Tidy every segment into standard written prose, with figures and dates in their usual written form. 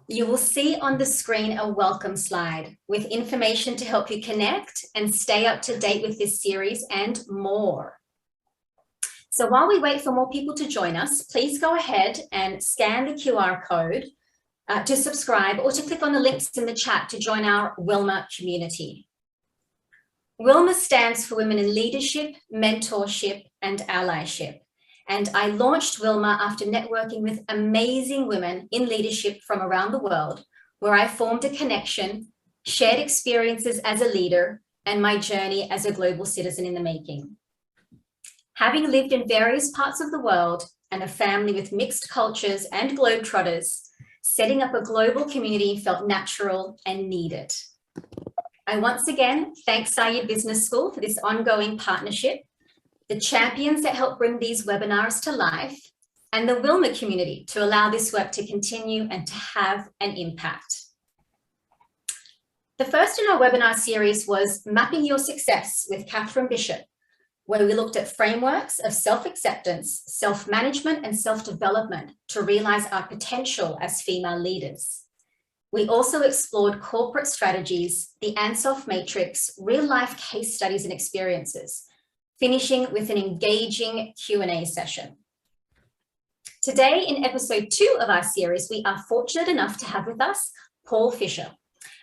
You will see on the screen a welcome slide with information to help you connect and stay up to date with this series and more. So while we wait for more people to join us, please go ahead and scan the QR code to subscribe or to click on the links in the chat to join our Wilm&a community. Wilm&a stands for Women in Leadership, Mentorship and Allyship. And I launched Wilm&a after networking with amazing women in leadership from around the world, where I formed a connection, shared experiences as a leader, and my journey as a global citizen in the making. Having lived in various parts of the world and a family with mixed cultures and globetrotters, setting up a global community felt natural and needed. I once again thank Saïd Business School for this ongoing partnership, the champions that help bring these webinars to life, and the Wilm&a community to allow this work to continue and to have an impact. The first in our webinar series was Mapping Your Success with Catherine Bishop, where we looked at frameworks of self-acceptance, self-management, and self-development to realize our potential as female leaders. We also explored corporate strategies, the Ansoff Matrix, real-life case studies and experiences, finishing with an engaging Q&A session. Today, in episode 2 of our series, we are fortunate enough to have with us Paul Fisher,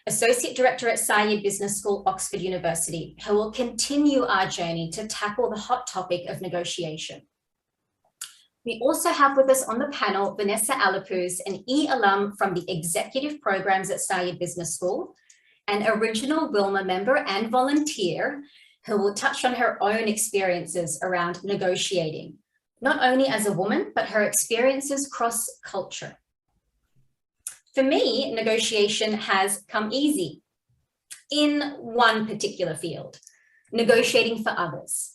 Associate Director at Saïd Business School, Oxford University, who will continue our journey to tackle the hot topic of negotiation. We also have with us on the panel Vanessa, an E alum from the executive programs at Saïd Business School, an original Wilm&a member and volunteer who will touch on her own experiences around negotiating, not only as a woman, but her experiences cross-culture. For me, negotiation has come easy in one particular field, negotiating for others.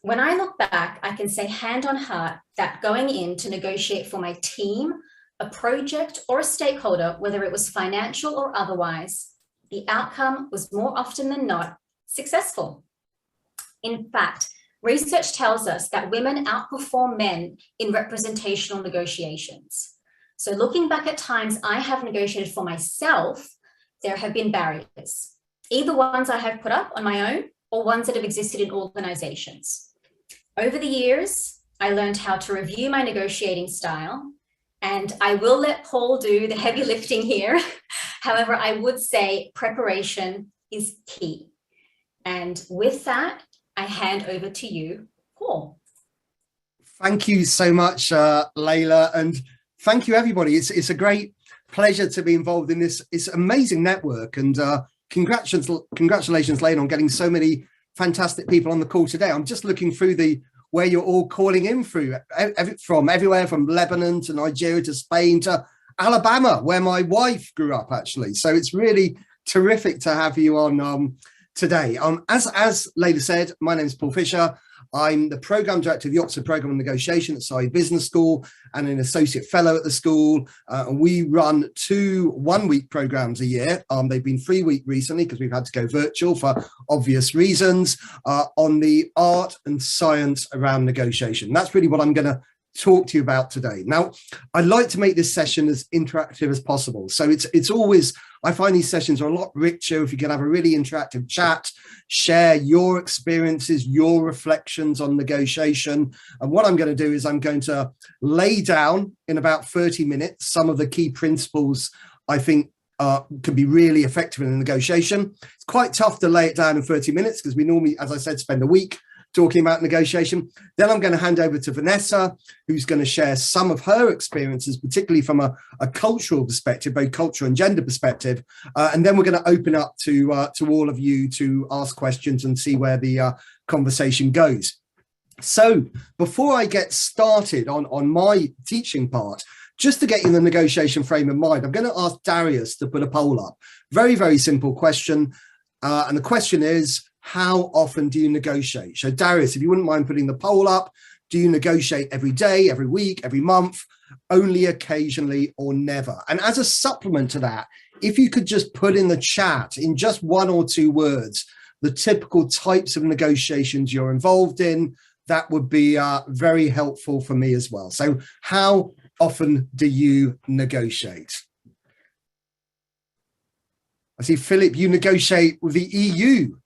When I look back, I can say hand on heart that going in to negotiate for my team, a project or a stakeholder, whether it was financial or otherwise, the outcome was more often than not successful. In fact, research tells us that women outperform men in representational negotiations. So looking back at times I have negotiated for myself, there have been barriers, either ones I have put up on my own or ones that have existed in organizations. Over the years, I learned how to review my negotiating style, and I will let Paul do the heavy lifting here. However, I would say preparation is key. And with that, I hand over to you, Paul. Thank you so much, Layla, and thank you, everybody. It's a great pleasure to be involved in this amazing network, and congratulations, Layla, on getting so many fantastic people on the call today. I'm just looking through where you're all calling in from everywhere from Lebanon to Nigeria to Spain to Alabama, where my wife grew up, actually. So it's really terrific to have you on today. As Layla said, my name is Paul Fisher. I'm the Programme Director of the Oxford Programme of Negotiation at Saïd Business School and an Associate Fellow at the school. And we run 2 one-week programmes a year. They've been 3-week recently because we've had to go virtual for obvious reasons, on the art and science around negotiation. That's really what I'm going to talk to you about today. Now, I'd like to make this session as interactive as possible. So it's always, I find these sessions are a lot richer if you can have a really interactive chat, share your experiences, your reflections on negotiation. And what I'm going to do is I'm going to lay down in about 30 minutes some of the key principles I think can be really effective in a negotiation. It's quite tough to lay it down in 30 minutes because we normally, as I said, spend a week talking about negotiation. Then I'm going to hand over to Vanessa, who's going to share some of her experiences, particularly from a cultural perspective, both cultural and gender perspective. And then we're going to open up to all of you to ask questions and see where the conversation goes. So before I get started on my teaching part, just to get you in the negotiation frame of mind, I'm going to ask Darius to put a poll up. Very, very simple question. And the question is, how often do you negotiate? So Darius, if you wouldn't mind putting the poll up, do you negotiate every day, every week, every month, only occasionally, or never? And as a supplement to that, if you could just put in the chat in just 1 or 2 words, the typical types of negotiations you're involved in, that would be very helpful for me as well. So how often do you negotiate? I see, Philip, you negotiate with the EU.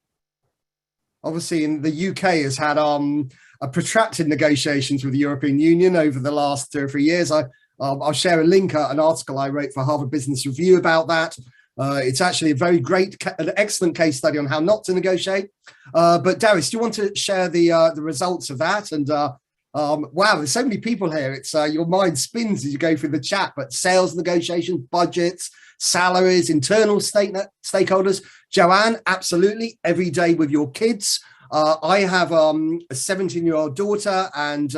Obviously, in the UK has had a protracted negotiations with the European Union over the last 2 or 3 years. I'll share a link, an article I wrote for Harvard Business Review about that. It's actually a very an excellent case study on how not to negotiate. But Darius, do you want to share the results of that? And wow, there's so many people here. It's your mind spins as you go through the chat. But sales negotiations, budgets, salaries, internal stakeholders. Joanne, absolutely, every day with your kids. I have a 17-year-old daughter, and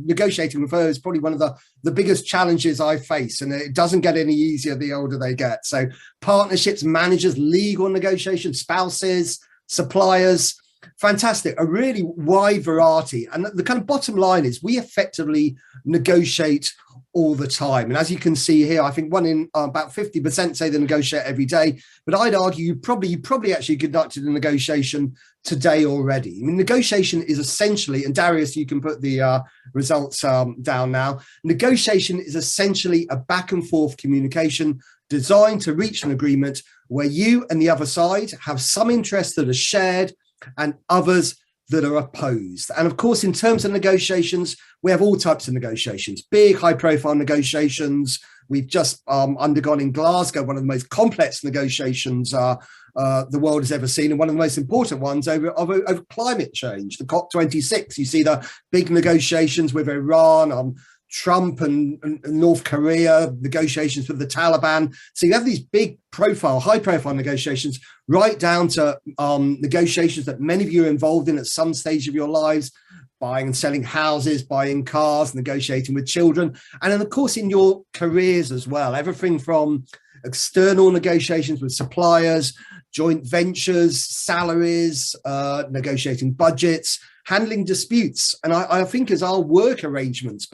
negotiating with her is probably one of the biggest challenges I face, and it doesn't get any easier the older they get. So partnerships, managers, legal negotiations, spouses, suppliers, fantastic, a really wide variety. And the kind of bottom line is we effectively negotiate all the time. And as you can see here, I think one in about 50% say they negotiate every day, but I'd argue you probably actually conducted a negotiation today already. I mean, negotiation is essentially, and Darius, you can put the results down now. Negotiation is essentially a back and forth communication designed to reach an agreement where you and the other side have some interests that are shared and others that are opposed. And of course, in terms of negotiations, we have all types of negotiations, big high profile negotiations. We've just undergone in Glasgow one of the most complex negotiations the world has ever seen, and one of the most important ones over climate change, the COP26. You see the big negotiations with Iran, Trump and North Korea, negotiations with the Taliban. So you have these big profile, high profile negotiations, right down to negotiations that many of you are involved in at some stage of your lives, buying and selling houses, buying cars, negotiating with children. And then of course in your careers as well, everything from external negotiations with suppliers, joint ventures, salaries, negotiating budgets, handling disputes. And I think as our work arrangements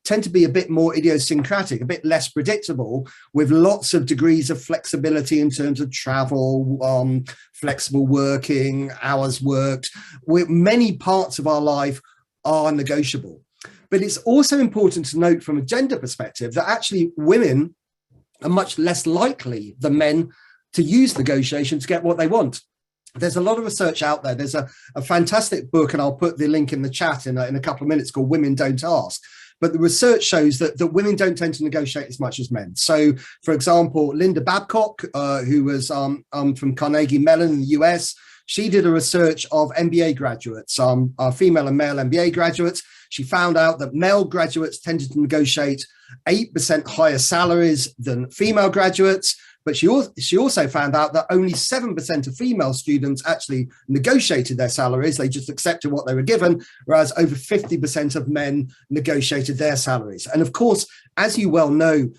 tend to be a bit more idiosyncratic, a bit less predictable, with lots of degrees of flexibility in terms of travel, flexible working, hours worked, many parts of our life are negotiable. But it's also important to note from a gender perspective that actually women are much less likely than men to use negotiation to get what they want. There's a lot of research out there. There's a fantastic book, and I'll put the link in the chat in a couple of minutes, called Women Don't Ask. But the research shows that women don't tend to negotiate as much as men. So, for example, Linda Babcock, who was from Carnegie Mellon in the US, she did a research of MBA graduates, female and male MBA graduates. She found out that male graduates tended to negotiate 8% higher salaries than female graduates. But she also found out that only 7% of female students actually negotiated their salaries. They just accepted what they were given, whereas over 50% of men negotiated their salaries. And of course, as you well know,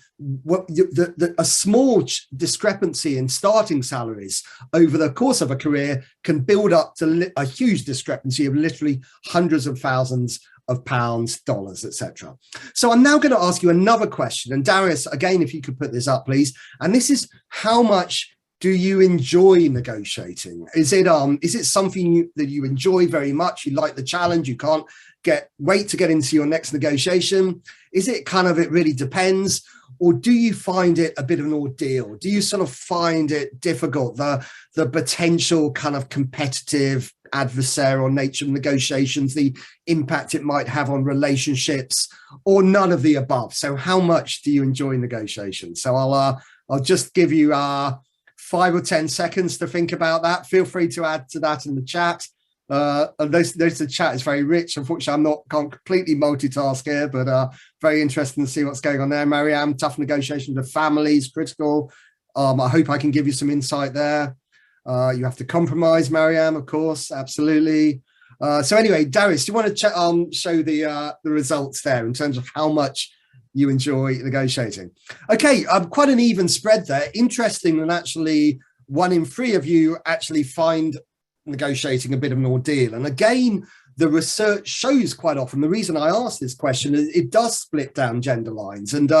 a small discrepancy in starting salaries over the course of a career can build up to a huge discrepancy of literally hundreds of thousands of pounds, dollars, etc. So I'm now going to ask you another question. And Darius, again, if you could put this up, please. And this is, how much do you enjoy negotiating? Is it something that you enjoy very much? You like the challenge? You can't wait to get into your next negotiation? Is it kind of, it really depends? Or do you find it a bit of an ordeal? Do you sort of find it difficult, the potential kind of competitive adversarial nature of negotiations, the impact it might have on relationships, or none of the above? So how much do you enjoy negotiations? So I'll just give you 5 or 10 seconds to think about that. Feel free to add to that in the chat. The chat is very rich. Unfortunately, can't completely multitask here, but very interesting to see what's going on there. Marianne, tough negotiations with families, critical. I hope I can give you some insight there. You have to compromise, Marianne, of course, absolutely. So anyway, Darius, do you want to show the results there in terms of how much you enjoy negotiating? Okay, quite an even spread there. Interesting that actually 1 in 3 of you actually find negotiating a bit of an ordeal. And again, the research shows quite often, the reason I asked this question is it does split down gender lines, and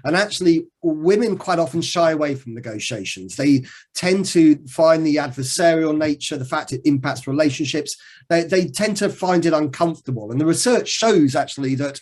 actually women quite often shy away from negotiations. They tend to find the adversarial nature, the fact it impacts relationships, they tend to find it uncomfortable. And the research shows actually that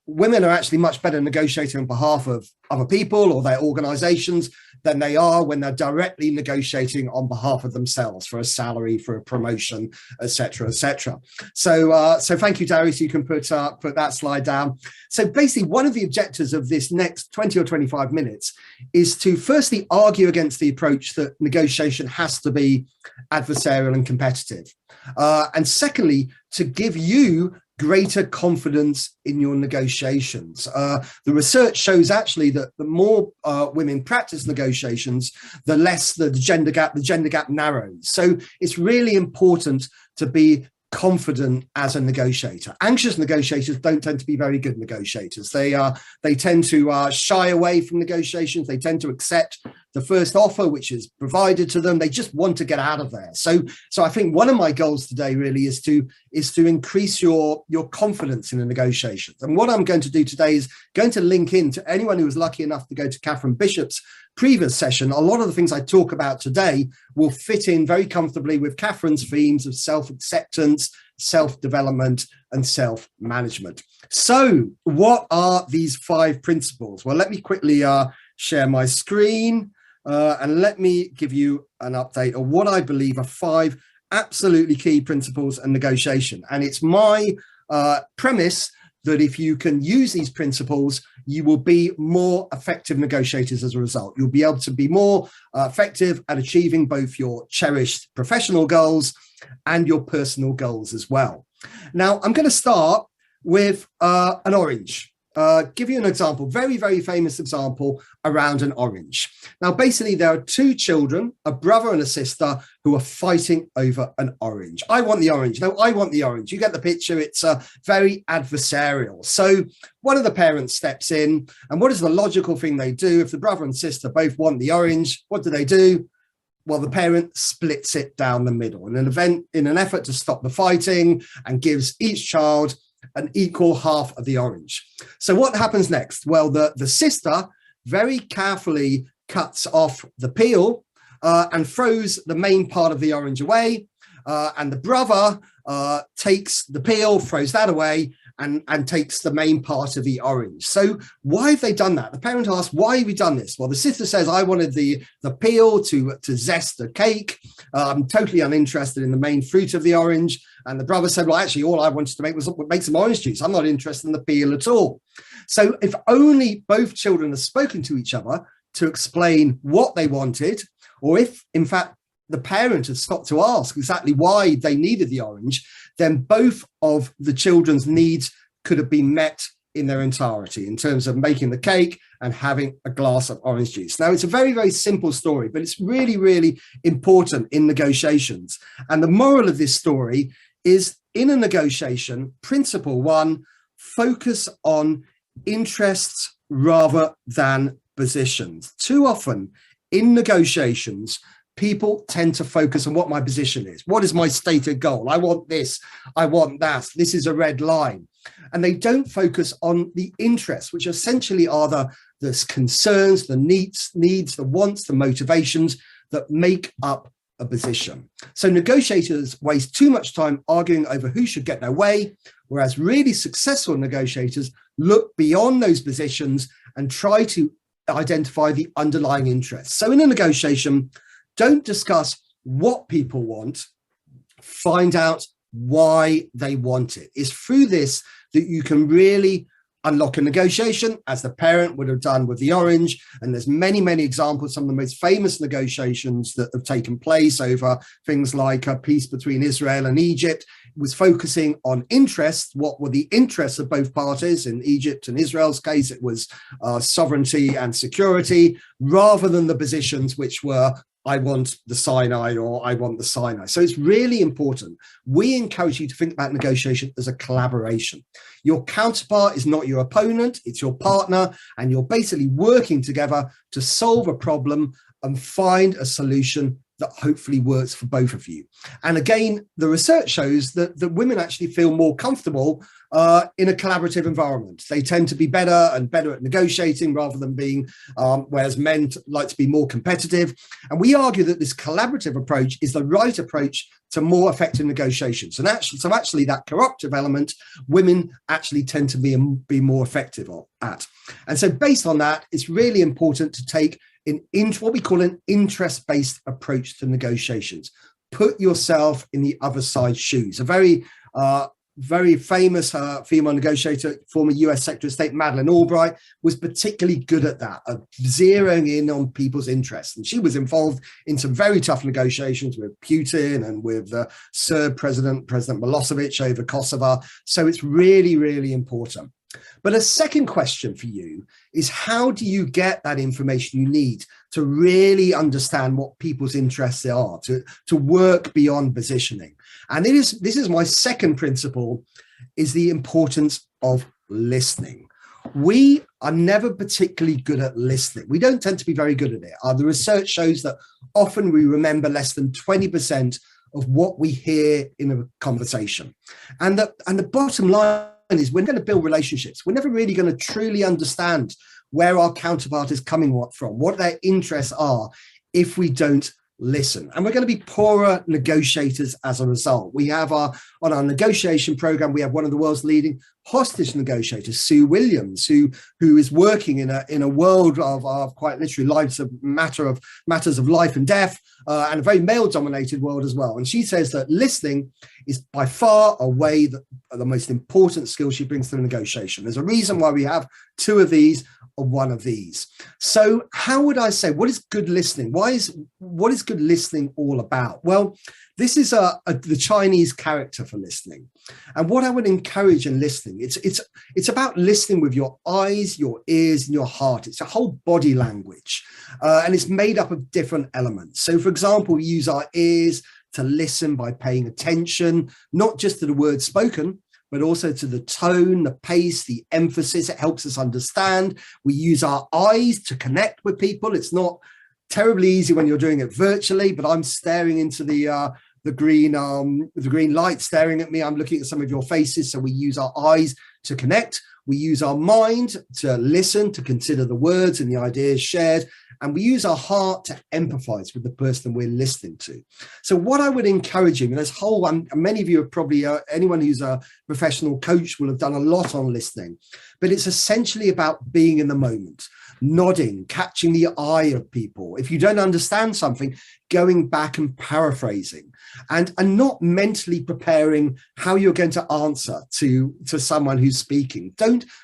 women are actually much better negotiating on behalf of other people or their organizations than they are when they're directly negotiating on behalf of themselves for a salary, for a promotion, etc., etc. So thank you, Darius. You can put that slide down. So basically, one of the objectives of this next 20 or 25 minutes is to firstly argue against the approach that negotiation has to be adversarial and competitive, and secondly, to give you greater confidence in your negotiations. The research shows actually that the more women practice negotiations, the less the gender gap narrows. So it's really important to be confident as a negotiator. Anxious negotiators don't tend to be very good negotiators. They tend to shy away from negotiations. They tend to accept the first offer which is provided to them. They just want to get out of there. So I think one of my goals today really is to increase your confidence in the negotiations. And what I'm going to do today is going to link in to anyone who was lucky enough to go to Catherine Bishop's previous session. A lot of the things I talk about today will fit in very comfortably with Catherine's themes of self-acceptance, self-development, and self-management. So what are these 5 principles? Well, let me quickly share my screen and let me give you an update of what I believe are 5 absolutely key principles in negotiation. And it's my premise that if you can use these principles, you will be more effective negotiators as a result. You'll be able to be more effective at achieving both your cherished professional goals and your personal goals as well. Now, I'm going to start with an orange. Give you an example, very, very famous example around an orange. Now, basically, there are 2 children, a brother and a sister, who are fighting over an orange. I want the orange. No, I want the orange. You get the picture. It's very adversarial. So one of the parents steps in, and what is the logical thing they do? If the brother and sister both want the orange, what do? Well, the parent splits it down the middle in an effort to stop the fighting, and gives each child an equal half of the orange. So what happens next? Well, the sister very carefully cuts off the peel and throws the main part of the orange away. And the brother takes the peel, throws that away, and takes the main part of the orange. So why have they done that? The parent asks, why have we done this? Well, the sister says, I wanted the peel to zest the cake. I'm totally uninterested in the main fruit of the orange. And the brother said, well, actually, all I wanted to make was make some orange juice. I'm not interested in the peel at all. So if only both children have spoken to each other to explain what they wanted, or if, in fact, the parent had stopped to ask exactly why they needed the orange, then both of the children's needs could have been met in their entirety in terms of making the cake and having a glass of orange juice. Now, it's a very, very simple story, but it's really, really important in negotiations. And the moral of this story is, in a negotiation, principle 1, focus on interests rather than positions. Too often in negotiations, people tend to focus on what my position is. What is my stated goal? I want this, I want that. This is a red line. And they don't focus on the interests, which essentially are the concerns, the needs, the wants, the motivations that make up a position. So negotiators waste too much time arguing over who should get their way, whereas really successful negotiators look beyond those positions and try to identify the underlying interests. So in a negotiation, don't discuss what people want, find out why they want it. It's through this that you can really unlock a negotiation, as the parent would have done with the orange. And there's many, many examples. Some of the most famous negotiations that have taken place over things like a peace between Israel and Egypt was focusing on interests. What were the interests of both parties? In Egypt and Israel's case, it was sovereignty and security, rather than the positions which were, I want the Sinai or I want the Sinai. So it's really important. We encourage you to think about negotiation as a collaboration. Your counterpart is not your opponent, it's your partner, and you're basically working together to solve a problem and find a solution that hopefully works for both of you. And again, the research shows that women actually feel more comfortable in a collaborative environment. They tend to be better and better at negotiating rather than being, whereas men like to be more competitive. And we argue that this collaborative approach is the right approach to more effective negotiations. And actually that corruptive element, women actually tend to be more effective at. And so based on that, it's really important to take what we call an interest-based approach to negotiations. Put yourself in the other side's shoes. A very famous female negotiator, former US Secretary of State Madeleine Albright, was particularly good at that, of zeroing in on people's interests. And she was involved in some very tough negotiations with Putin and with the Serb President Milosevic over Kosovo. So it's really, really important. But a second question for you is, how do you get that information you need to really understand what people's interests are, to work beyond positioning? And this is my second principle, is the importance of listening. We are never particularly good at listening. We don't tend to be very good at it. The research shows that often we remember less than 20% of what we hear in a conversation. And the bottom line is, we're going to build relationships. We're never really going to truly understand where our counterpart is coming from, what their interests are, if we don't listen. And we're going to be poorer negotiators as a result. We have on our negotiation program, we have one of the world's leading hostage negotiators, Sue Williams, who is working in a world of quite literally matters of life and death, and a very male-dominated world as well. And she says that listening is by far away the most important skill she brings to the negotiation. There's a reason why we have two of these or one of these. So how would I say, what is good listening? What is good listening all about? Well, this is the Chinese character for listening. And what I would encourage in listening, it's about listening with your eyes, your ears, and your heart. It's a whole body language, and it's made up of different elements. So, for example, we use our ears to listen by paying attention, not just to the words spoken, but also to the tone, the pace, the emphasis. It helps us understand. We use our eyes to connect with people. It's not terribly easy when you're doing it virtually, but I'm staring into the green light staring at me. I'm looking at some of your faces. So we use our eyes to connect. We use our mind to listen, to consider the words and the ideas shared. And we use our heart to empathize with the person we're listening to. So what I would encourage you, and there's many of you have probably, anyone who's a professional coach will have done a lot on listening, but it's essentially about being in the moment, nodding, catching the eye of people. If you don't understand something, going back and paraphrasing, and not mentally preparing how you're going to answer to someone who's speaking.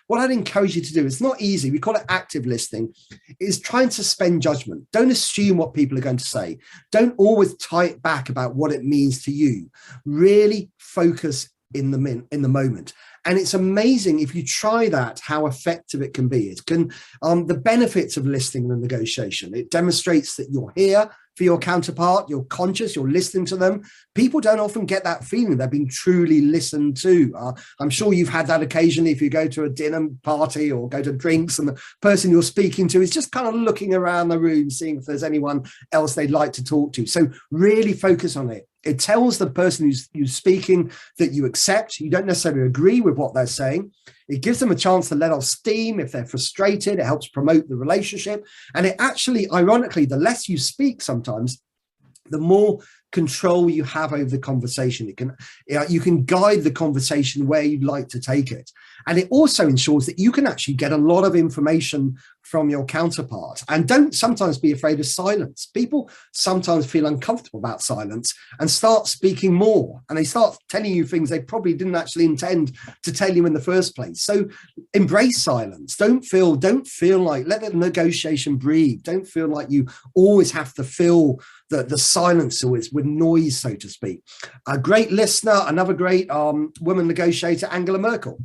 What I'd encourage you to do, it's not easy, we call it active listening, is trying to suspend judgment. Don't assume what people are going to say. Don't always tie it back about what it means to you. Really focus in the moment. And it's amazing if you try that, how effective it can be. It can, the benefits of listening in a negotiation. It demonstrates that you're here for your counterpart, you're conscious, you're listening to them. People don't often get that feeling they're being truly listened to. I'm sure you've had that occasionally if you go to a dinner party or go to drinks and the person you're speaking to is just kind of looking around the room, seeing if there's anyone else they'd like to talk to. So really focus on it. It tells the person who's speaking that you accept. You don't necessarily agree with what they're saying. It gives them a chance to let off steam if they're frustrated. It helps promote the relationship. And it actually, ironically, the less you speak sometimes, the more control you have over the conversation. You can guide the conversation where you'd like to take it. And it also ensures that you can actually get a lot of information from your counterpart. And don't sometimes be afraid of silence. People sometimes feel uncomfortable about silence and start speaking more. And they start telling you things they probably didn't actually intend to tell you in the first place. So embrace silence. Don't feel like, let the negotiation breathe. Don't feel like you always have to fill the silence always with noise, so to speak. A great listener, another great woman negotiator, Angela Merkel.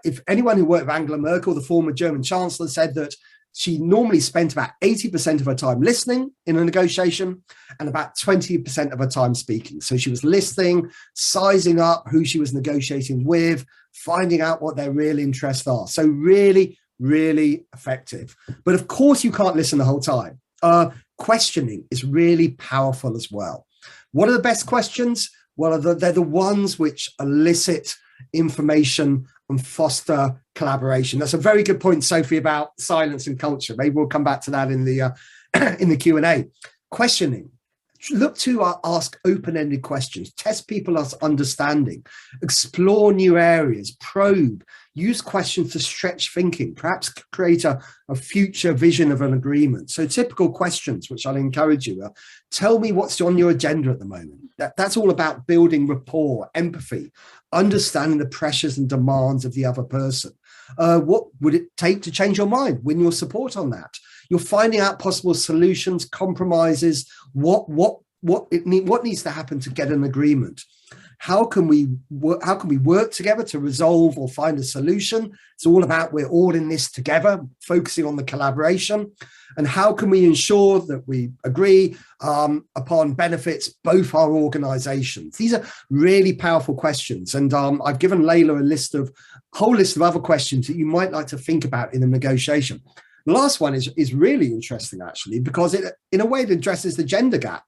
If anyone who worked with Angela Merkel, the former German chancellor, said that she normally spent about 80% of her time listening in a negotiation and about 20% of her time speaking. So she was listening, sizing up who she was negotiating with, finding out what their real interests are. So really, really effective. But of course, you can't listen the whole time. Questioning is really powerful as well. What are the best questions? Well, they're the ones which elicit information and foster collaboration. That's a very good point, Sophie, about silence and culture. Maybe we'll come back to that in the Q&A. Questioning, Look to ask open-ended questions, test people's understanding, explore new areas, probe, use questions to stretch thinking, perhaps create a future vision of an agreement. So typical questions, which I'll encourage you, tell me what's on your agenda at the moment. That's all about building rapport, empathy, understanding the pressures and demands of the other person. What would it take to change your mind? Win your support on that. You're finding out possible solutions, compromises, what needs to happen to get an agreement. How can we work together to resolve or find a solution? It's all about we're all in this together, focusing on the collaboration. And how can we ensure that we agree upon benefits both our organizations? These are really powerful questions. And I've given Layla a whole list of other questions that you might like to think about in a negotiation. The last one is really interesting, actually, because it, in a way, it addresses the gender gap.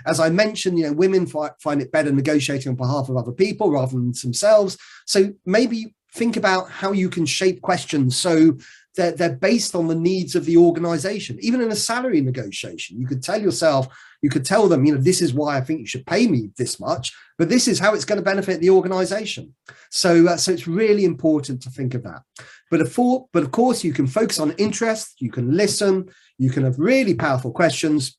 As I mentioned, women find it better negotiating on behalf of other people rather than themselves. So maybe think about how you can shape questions so that they're based on the needs of the organization. Even in a salary negotiation, you could tell them, this is why I think you should pay me this much, but this is how it's going to benefit the organization. So it's really important to think of that. But of course, you can focus on interest, you can listen, you can have really powerful questions.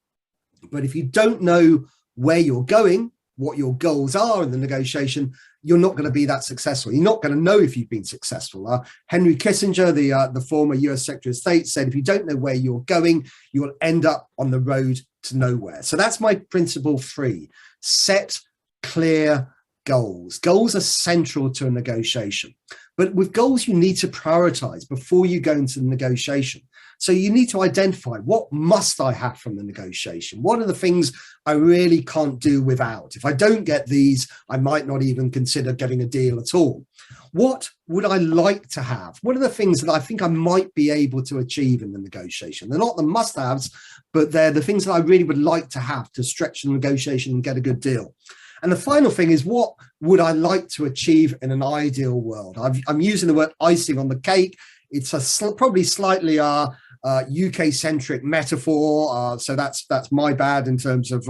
But if you don't know where you're going, what your goals are in the negotiation, you're not going to be that successful. You're not going to know if you've been successful. Henry Kissinger, the former US Secretary of State, said, if you don't know where you're going, you will end up on the road to nowhere. So that's my principle 3. Set clear goals. Goals are central to a negotiation. But with goals, you need to prioritize before you go into the negotiation. So you need to identify, what must I have from the negotiation? What are the things I really can't do without? If I don't get these, I might not even consider getting a deal at all. What would I like to have? What are the things that I think I might be able to achieve in the negotiation? They're not the must-haves, but they're the things that I really would like to have to stretch the negotiation and get a good deal. And the final thing is, what would I like to achieve in an ideal world? I'm using the word icing on the cake. It's probably slightly UK-centric metaphor, so that's my bad in terms of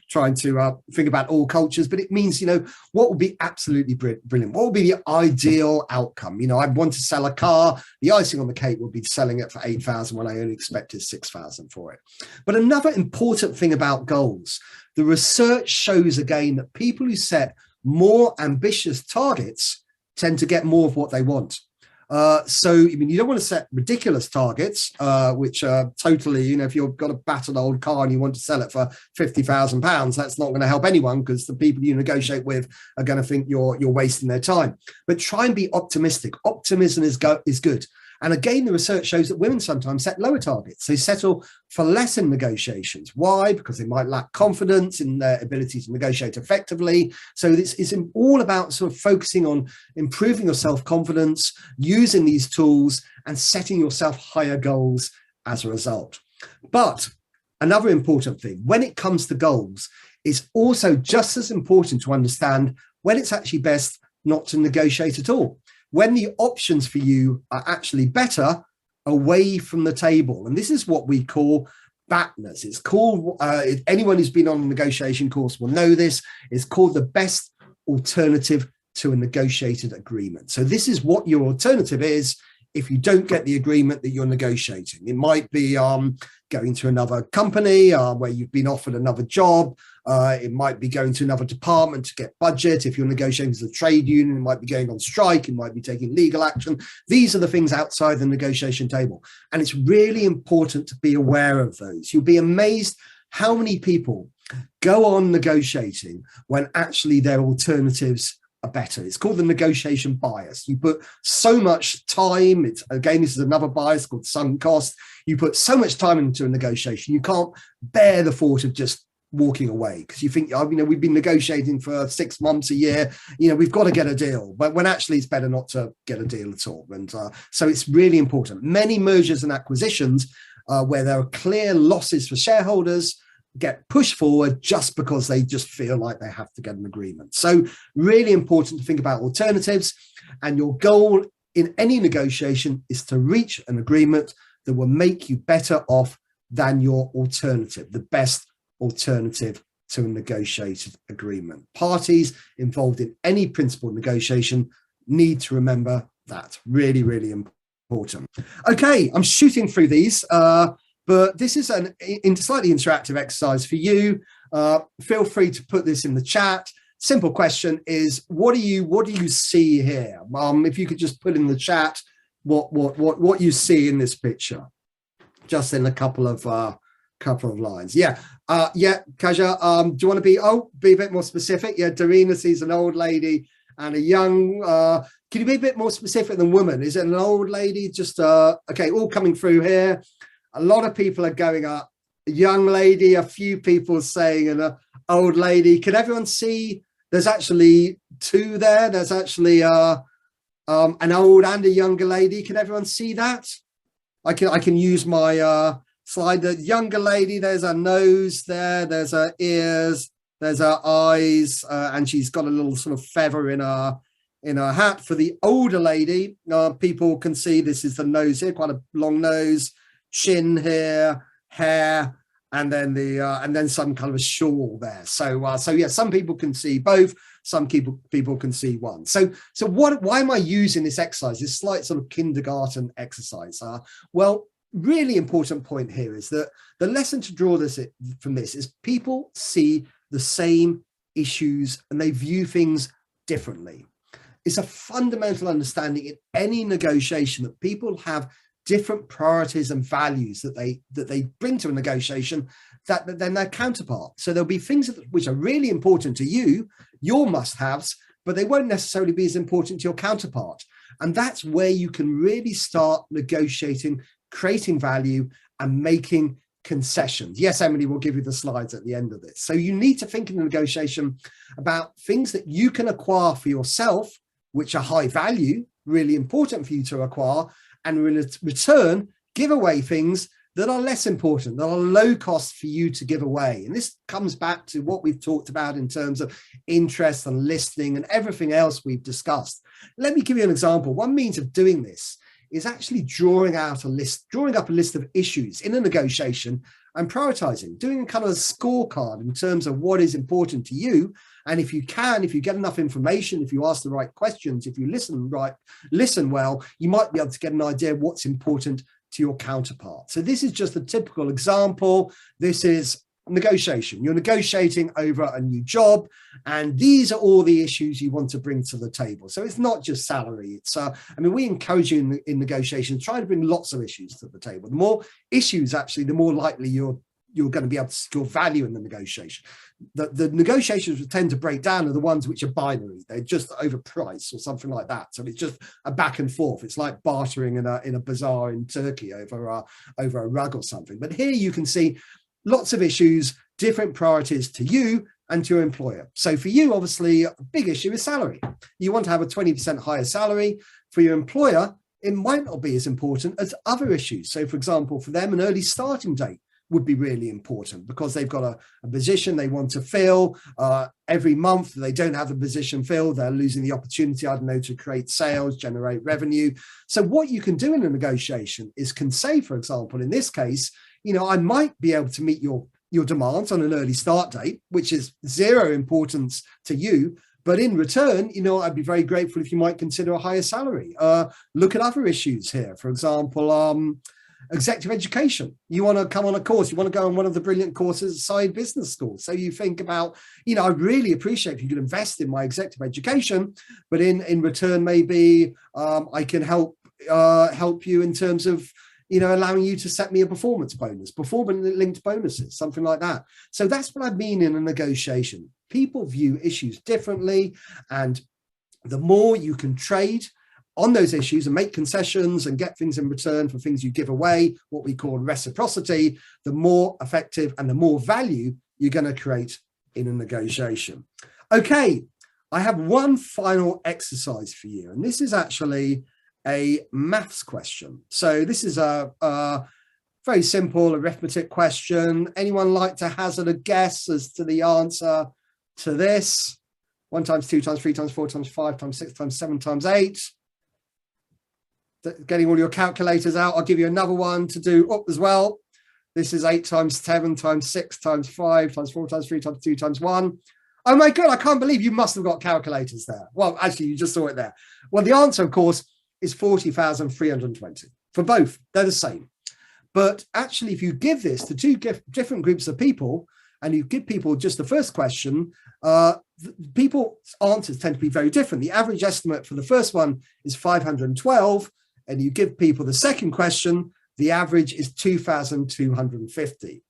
trying to think about all cultures. But it means, what would be absolutely brilliant? What would be the ideal outcome? I want to sell a car. The icing on the cake would be selling it for 8,000 when I only expected 6,000 for it. But another important thing about goals, the research shows again that people who set more ambitious targets tend to get more of what they want. You don't want to set ridiculous targets, which are totally, if you've got a battered old car and you want to sell it for £50,000, that's not going to help anyone, because the people you negotiate with are going to think you're wasting their time. But try and be optimistic. Optimism is good. And again, the research shows that women sometimes set lower targets. They settle for less in negotiations. Why? Because they might lack confidence in their ability to negotiate effectively. So this is all about sort of focusing on improving your self-confidence, using these tools, and setting yourself higher goals as a result. But another important thing, when it comes to goals, is also just as important to understand when it's actually best not to negotiate at all. When the options for you are actually better away from the table. And this is what we call Batners. It's called, anyone who's been on a negotiation course will know this, it's called the best alternative to a negotiated agreement. So this is what your alternative is if you don't get the agreement that you're negotiating. It might be going to another company where you've been offered another job. It might be going to another department to get budget. If you're negotiating with a trade union, it might be going on strike. It might be taking legal action. These are the things outside the negotiation table. And it's really important to be aware of those. You'll be amazed how many people go on negotiating when actually their alternatives are better. It's called the negotiation bias. You put so much time, this is another bias called sunk cost. You put so much time into a negotiation, you can't bear the thought of just walking away because you think, we've been negotiating for 6 months, a year, we've got to get a deal, but when actually it's better not to get a deal at all. And so it's really important. Many mergers and acquisitions where there are clear losses for shareholders get pushed forward just because they just feel like they have to get an agreement. So really important to think about alternatives, and your goal in any negotiation is to reach an agreement that will make you better off than your alternative, the best alternative to a negotiated agreement. Parties involved in any principled negotiation need to remember that. Really, really important. Okay, I'm shooting through these, but this is a slightly interactive exercise for you. Feel free to put this in the chat. Simple question is, what do you see here? If you could just put in the chat what you see in this picture, just in a couple of lines. Yeah, Kaja, do you want to be a bit more specific? Yeah, Darina sees an old lady and a young. Can you be a bit more specific than woman? Is it an old lady? Just okay, all coming through here. A lot of people are going up. A young lady, a few people saying an old lady. Can everyone see? There's actually two there. There's actually an old and a younger lady. Can everyone see that? I can use my slide. The younger lady, there's her nose there. There's her ears. There's her eyes, and she's got a little sort of feather in her hat. For the older lady, people can see this is the nose here, quite a long nose, chin here, hair, and then some kind of a shawl there. So yeah, some people can see both. Some people can see one. So why am I using this exercise? This slight sort of kindergarten exercise. Well, really important point here is that the lesson to draw from this is people see the same issues and they view things differently. It's a fundamental understanding in any negotiation that people have different priorities and values that they bring to a negotiation than their counterpart. So there'll be things which are really important to you, your must-haves, but they won't necessarily be as important to your counterpart. And that's where you can really start negotiating, creating value and making concessions. Yes, Emily will give you the slides at the end of this. So you need to think in the negotiation about things that you can acquire for yourself, which are high value, really important for you to acquire, and in return, give away things that are less important, that are low cost for you to give away. And this comes back to what we've talked about in terms of interest and listening and everything else we've discussed. Let me give you an example. One means of doing this is actually drawing up a list of issues in a negotiation and prioritizing, doing a kind of a scorecard in terms of what is important to you. And if you get enough information, if you ask the right questions, if you listen well, you might be able to get an idea of what's important to your counterpart. So this is just a typical example. This is negotiation. You're negotiating over a new job, and these are all the issues you want to bring to the table. So it's not just salary. It's we encourage you in negotiations, try to bring lots of issues to the table. The more issues, actually, the more likely you're going to be able to secure value in the negotiation. The negotiations that tend to break down are the ones which are binary. They're just overpriced or something like that. So it's just a back and forth. It's like bartering in a bazaar in Turkey over a rug or something. But here you can see lots of issues, different priorities to you and to your employer. So for you, obviously, a big issue is salary. You want to have a 20% higher salary. For your employer, it might not be as important as other issues. So, for example, for them, an early starting date would be really important because they've got a position they want to fill. Every month they don't have the position filled, they're losing the opportunity, I don't know, to create sales, generate revenue. So what you can do in a negotiation is can say, for example, in this case, I might be able to meet your demands on an early start date, which is zero importance to you. But in return, I'd be very grateful if you might consider a higher salary. Look at other issues here. For example, executive education. You want to come on a course, you want to go on one of the brilliant courses at Side Business School. So you think about, I really appreciate if you could invest in my executive education, but in return, maybe I can help you in terms of, allowing you to set me a performance linked bonuses, something like that. So that's what I mean in a negotiation. People view issues differently, and the more you can trade on those issues and make concessions and get things in return for things you give away, what we call reciprocity, the more effective and the more value you're going to create in a negotiation. Okay, I have one final exercise for you, and this is actually a maths question. So this is a very simple arithmetic question. Anyone like to hazard a guess as to the answer to this? 1 times 2 times 3 times 4 times 5 times 6 times 7 times 8. Getting all your calculators out. I'll give you another one to do up as well. This is 8 times 7 times 6 times 5 times 4 times 3 times 2 times 1. Oh my God, I can't believe you must have got calculators there. Well, actually, you just saw it there. Well, the answer, of course, is 40,320 for both. They're the same. But actually, if you give this to two different groups of people, and you give people just the first question, people's answers tend to be very different. The average estimate for the first one is 512, and you give people the second question, the average is 2,250.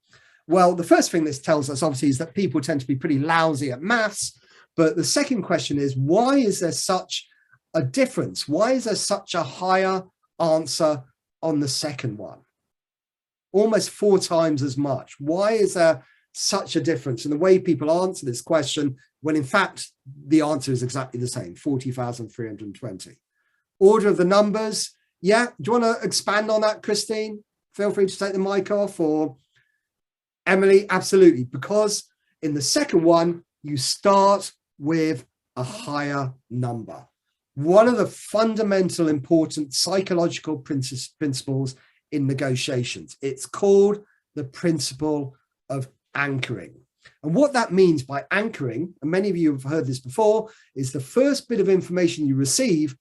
Well, the first thing this tells us, obviously, is that people tend to be pretty lousy at maths. But the second question is, why is there such a difference? Why is there such a higher answer on the second one? Almost 4 times as much. Why is there such a difference in the way people answer this question when in fact the answer is exactly the same, 40,320? Order of the numbers. Yeah, do you want to expand on that, Christine? Feel free to take the mic off, or Emily. Absolutely, because in the second one you start with a higher number. One of the fundamental important psychological principles in negotiations. It's called the principle of anchoring. And what that means by anchoring, and many of you have heard this before, is the first bit of information you receive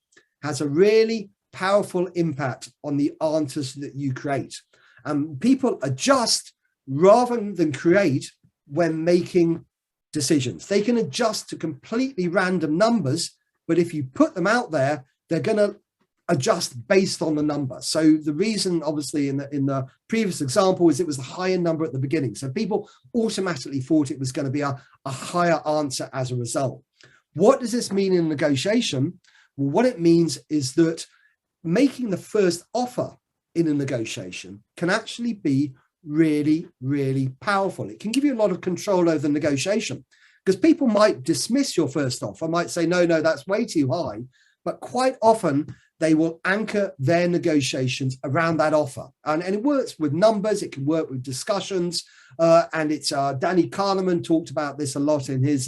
has a really powerful impact on the answers that you create. And people adjust rather than create when making decisions. They can adjust to completely random numbers, but if you put them out there, they're going to adjust based on the number. So the reason, obviously, in the previous example is it was the higher number at the beginning. So people automatically thought it was going to be a higher answer as a result. What does this mean in negotiation? Well, what it means is that making the first offer in a negotiation can actually be really, really powerful. It can give you a lot of control over the negotiation, because people might dismiss your first offer, might say, no, that's way too high. But quite often they will anchor their negotiations around that offer. And it works with numbers, it can work with discussions. And it's Danny Kahneman talked about this a lot in his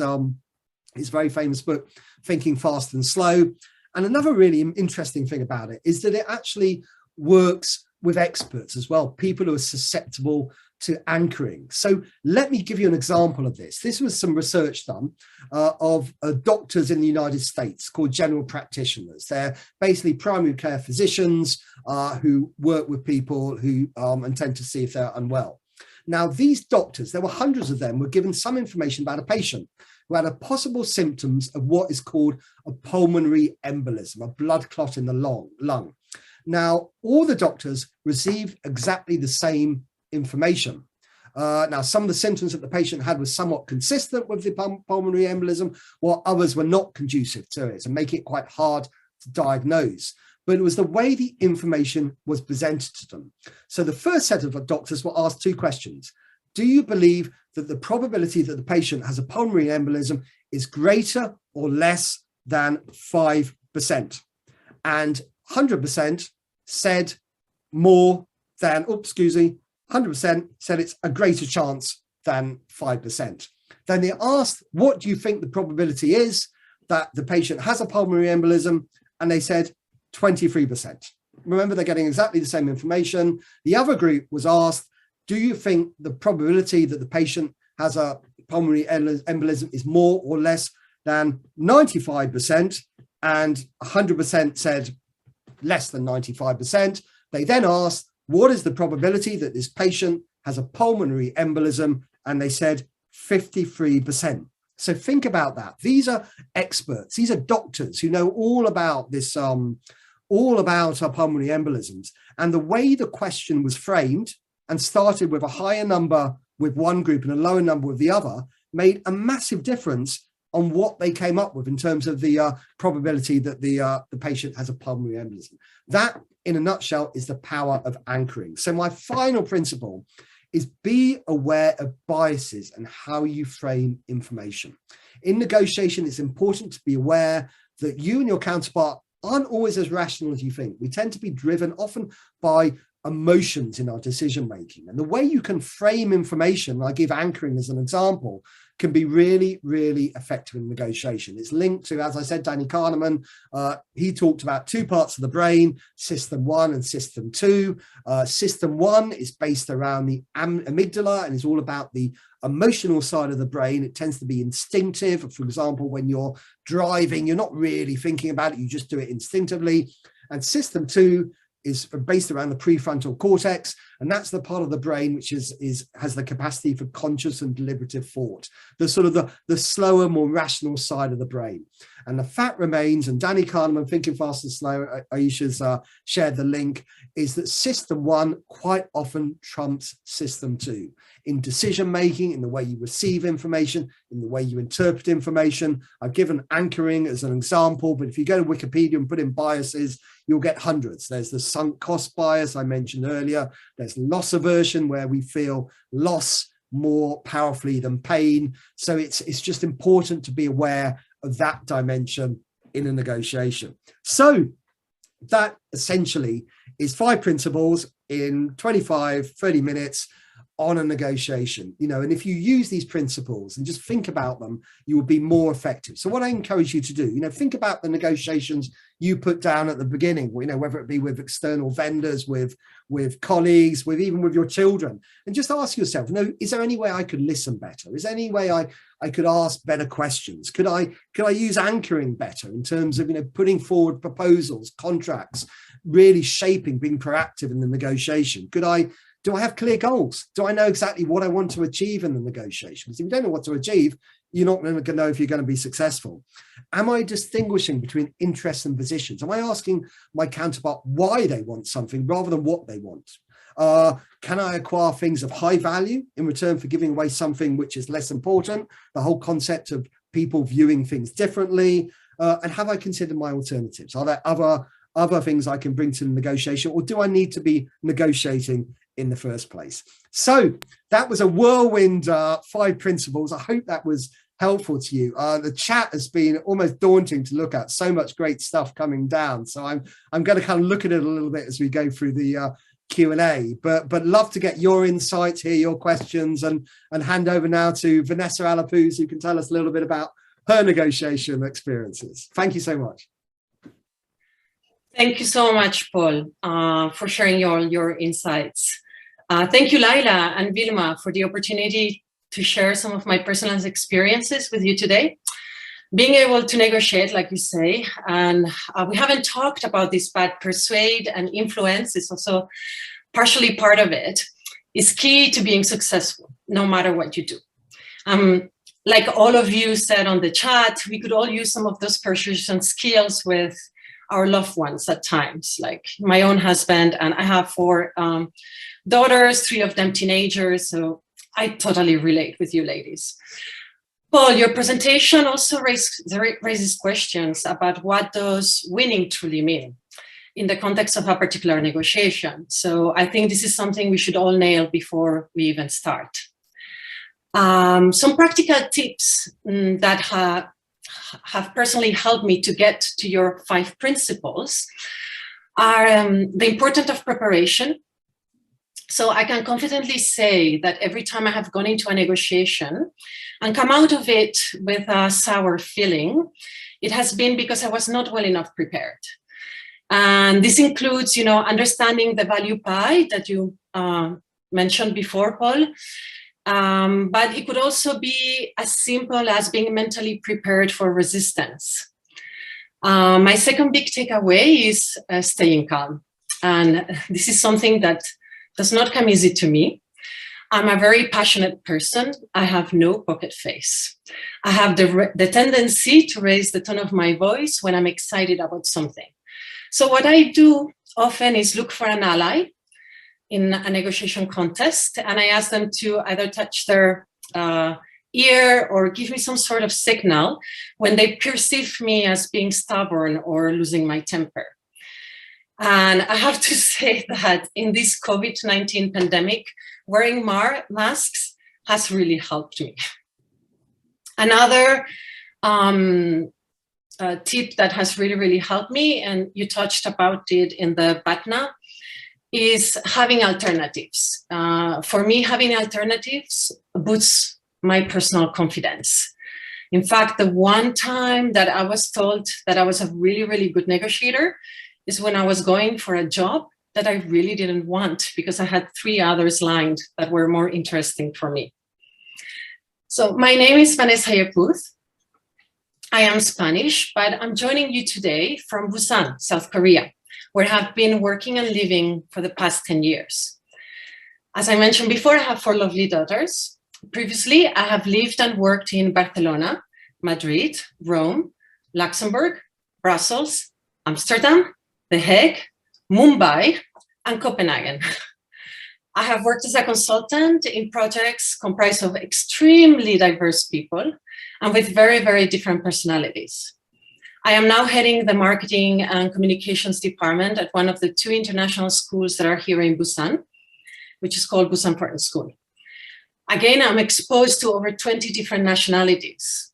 very famous book, Thinking Fast and Slow. And another really interesting thing about it is that it actually works with experts as well, people who are susceptible to anchoring. So let me give you an example of this. This was some research done of doctors in the United States called general practitioners. They're basically primary care physicians who work with people who and tend to see if they're unwell. Now, these doctors, there were hundreds of them, were given some information about a patient who had a possible symptoms of what is called a pulmonary embolism, a blood clot in the lung. Now, all the doctors received exactly the same information. Now, some of the symptoms that the patient had were somewhat consistent with the pulmonary embolism, while others were not conducive to it and make it quite hard to diagnose. But it was the way the information was presented to them. So the first set of doctors were asked 2 questions. Do you believe that the probability that the patient has a pulmonary embolism is greater or less than 5%? And 100% said more than, 100% said it's a greater chance than 5%. Then they asked, what do you think the probability is that the patient has a pulmonary embolism? And they said 23%. Remember, they're getting exactly the same information. The other group was asked, do you think the probability that the patient has a pulmonary embolism is more or less than 95%? And 100% said less than 95%. They then asked, what is the probability that this patient has a pulmonary embolism? And they said 53%. So think about that. These are experts. These are doctors who know all about this, all about our pulmonary embolisms. And the way the question was framed and started with a higher number with one group and a lower number with the other made a massive difference on what they came up with in terms of the probability that the patient has a pulmonary embolism. That, in a nutshell, is the power of anchoring. So my final principle is be aware of biases and how you frame information. In negotiation, it's important to be aware that you and your counterpart aren't always as rational as you think. We tend to be driven often by emotions in our decision making. And the way you can frame information, I give anchoring as an example, can be really, really effective in negotiation. It's linked to, as I said, Danny Kahneman, he talked about two parts of the brain, system 1 and system 2. System 1 is based around the amygdala and is all about the emotional side of the brain. It tends to be instinctive. For example, when you're driving, you're not really thinking about it, you just do it instinctively. And system 2 is based around the prefrontal cortex, and that's the part of the brain which has the capacity for conscious and deliberative thought, the sort of the slower, more rational side of the brain. And the fact remains, and Danny Kahneman, Thinking Fast and Slow, Aisha's shared the link, is that system 1 quite often trumps system 2 in decision making, in the way you receive information, in the way you interpret information. I've given anchoring as an example, but if you go to Wikipedia and put in biases, you'll get hundreds. There's the sunk cost bias I mentioned earlier. There's loss aversion, where we feel loss more powerfully than pain. So it's just important to be aware of that dimension in a negotiation. So that essentially is 5 principles in 25, 30 minutes on a negotiation, and if you use these principles and just think about them, you will be more effective. So what I encourage you to do, think about the negotiations you put down at the beginning, whether it be with external vendors, with colleagues, even with your children, and just ask yourself, is there any way I could listen better? Is there any way I could ask better questions? Could I use anchoring better in terms of, putting forward proposals, contracts, really shaping, being proactive in the negotiation? Do I have clear goals? Do I know exactly what I want to achieve in the negotiation? Because if you don't know what to achieve, you're not going to know if you're going to be successful. Am I distinguishing between interests and positions? Am I asking my counterpart why they want something rather than what they want? Can I acquire things of high value in return for giving away something which is less important? The whole concept of people viewing things differently. And have I considered my alternatives? Are there other things I can bring to the negotiation, or do I need to be negotiating in the first place? So that was a whirlwind 5 principles. I hope that was helpful to you. The chat has been almost daunting to look at, so much great stuff coming down. So I'm going to kind of look at it a little bit as we go through the Q&A, but love to get your insights, hear your questions, and hand over now to Vanessa Alapuz, who can tell us a little bit about her negotiation experiences. Thank you so much. Thank you so much, Paul, for sharing your insights. Thank you, Laila and Wilm&a, for the opportunity to share some of my personal experiences with you today. Being able to negotiate, like you say, and we haven't talked about this, but persuade and influence is also partially part of it, is key to being successful, no matter what you do. Like all of you said on the chat, we could all use some of those persuasion skills with our loved ones at times, like my own husband, and I have 4 daughters, 3 of them teenagers, so I totally relate with you ladies. Paul, your presentation also raises questions about what does winning truly mean in the context of a particular negotiation. So I think this is something we should all nail before we even start. Some practical tips that have personally helped me to get to your 5 principles are the importance of preparation. So I can confidently say that every time I have gone into a negotiation and come out of it with a sour feeling, it has been because I was not well enough prepared. And this includes, understanding the value pie that you mentioned before, Paul. But it could also be as simple as being mentally prepared for resistance. My second big takeaway is staying calm. And this is something that does not come easy to me. I'm a very passionate person. I have no poker face. I have the tendency to raise the tone of my voice when I'm excited about something. So what I do often is look for an ally in a negotiation contest, and I ask them to either touch their ear or give me some sort of signal when they perceive me as being stubborn or losing my temper. And I have to say that in this COVID-19 pandemic, wearing masks has really helped me. Another tip that has really helped me, and you touched about it in the Batners, is having alternatives. For me, having alternatives boosts my personal confidence. In fact, the one time that I was told that I was a really, really good negotiator is when I was going for a job that I really didn't want because I had 3 others lined that were more interesting for me. So my name is Vanessa. I am Spanish, but I'm joining you today from Busan, South Korea, where I have been working and living for the past 10 years. As I mentioned before, I have 4 lovely daughters. Previously, I have lived and worked in Barcelona, Madrid, Rome, Luxembourg, Brussels, Amsterdam, The Hague, Mumbai, and Copenhagen. I have worked as a consultant in projects comprised of extremely diverse people and with very, very different personalities. I am now heading the marketing and communications department at one of the 2 international schools that are here in Busan, which is called Busan Partner School. Again, I'm exposed to over 20 different nationalities.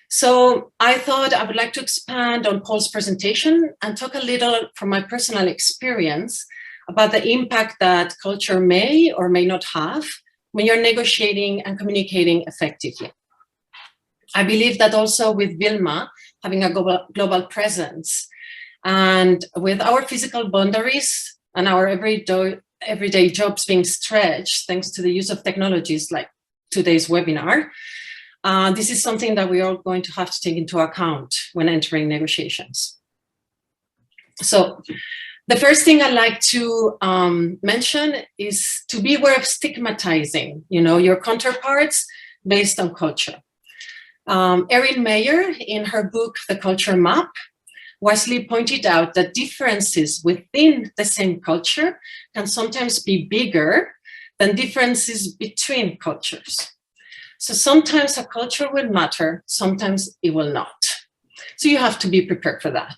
So I thought I would like to expand on Paul's presentation and talk a little from my personal experience about the impact that culture may or may not have when you're negotiating and communicating effectively. I believe that also with Wilm&a having a global presence and with our physical boundaries and our everyday jobs being stretched thanks to the use of technologies like today's webinar, this is something that we are going to have to take into account when entering negotiations. So the first thing I'd like to mention is to be aware of stigmatizing, your counterparts based on culture. Erin Meyer, in her book, The Culture Map, wisely pointed out that differences within the same culture can sometimes be bigger than differences between cultures. So sometimes a culture will matter, sometimes it will not. So you have to be prepared for that.